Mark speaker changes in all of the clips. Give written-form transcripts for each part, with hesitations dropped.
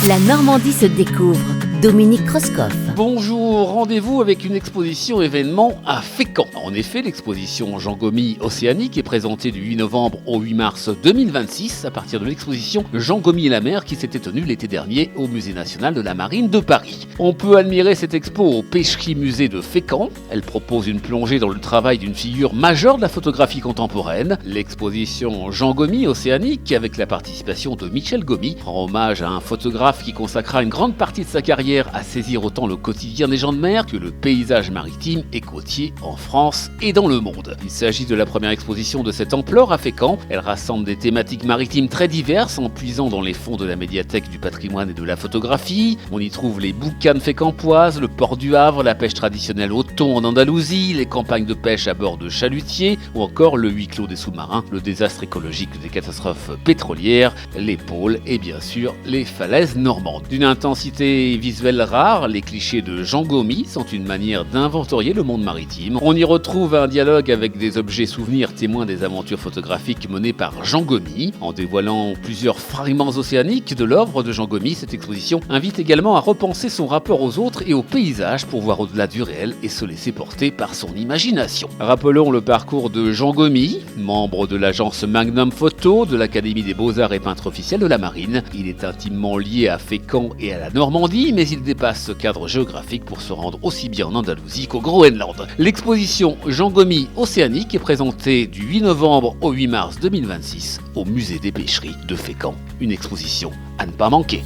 Speaker 1: La Normandie se découvre. Dominique Kreuskopf.
Speaker 2: Bonjour, rendez-vous avec une exposition événement à Fécamp. En effet, l'exposition Jean Gomy Océanique est présentée du 8 novembre au 8 mars 2026 à partir de l'exposition Jean Gomy et la mer qui s'était tenue l'été dernier au Musée national de la marine de Paris. On peut admirer cette expo au Pêcheries Musée de Fécamp. Elle propose une plongée dans le travail d'une figure majeure de la photographie contemporaine. L'exposition Jean Gomy Océanique, avec la participation de Michel Gomy, rend hommage à un photographe qui consacra une grande partie de sa carrière à saisir autant le quotidien des gens de mer que le paysage maritime et côtier en France et dans le monde. Il s'agit de la première exposition de cette ampleur à Fécamp. Elle rassemble des thématiques maritimes très diverses en puisant dans les fonds de la médiathèque du patrimoine et de la photographie. On y trouve les boucanes fécampoises, le port du Havre, la pêche traditionnelle au thon en Andalousie, les campagnes de pêche à bord de chalutiers ou encore le huis clos des sous-marins, le désastre écologique des catastrophes pétrolières, les pôles et bien sûr les falaises normandes. D'une intensité visuelle rare, les clichés de Jean Gomy sont une manière d'inventorier le monde maritime. On y retrouve un dialogue avec des objets souvenirs témoins des aventures photographiques menées par Jean Gomy. En dévoilant plusieurs fragments océaniques de l'œuvre de Jean Gomy, cette exposition invite également à repenser son rapport aux autres et au paysage pour voir au-delà du réel et se laisser porter par son imagination. Rappelons le parcours de Jean Gomy, membre de l'agence Magnum Photo de l'Académie des Beaux-Arts et peintre officiel de la Marine. Il est intimement lié à Fécamp et à la Normandie, mais il dépasse ce cadre géographique pour se rendre aussi bien en Andalousie qu'au Groenland. L'exposition Jean Gomy Océanique est présentée du 8 novembre au 8 mars 2026 au Musée des Pêcheries de Fécamp. Une exposition à ne pas manquer.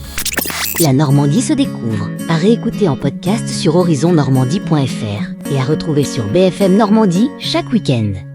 Speaker 1: La Normandie se découvre. À réécouter en podcast sur horizonnormandie.fr et à retrouver sur BFM Normandie chaque week-end.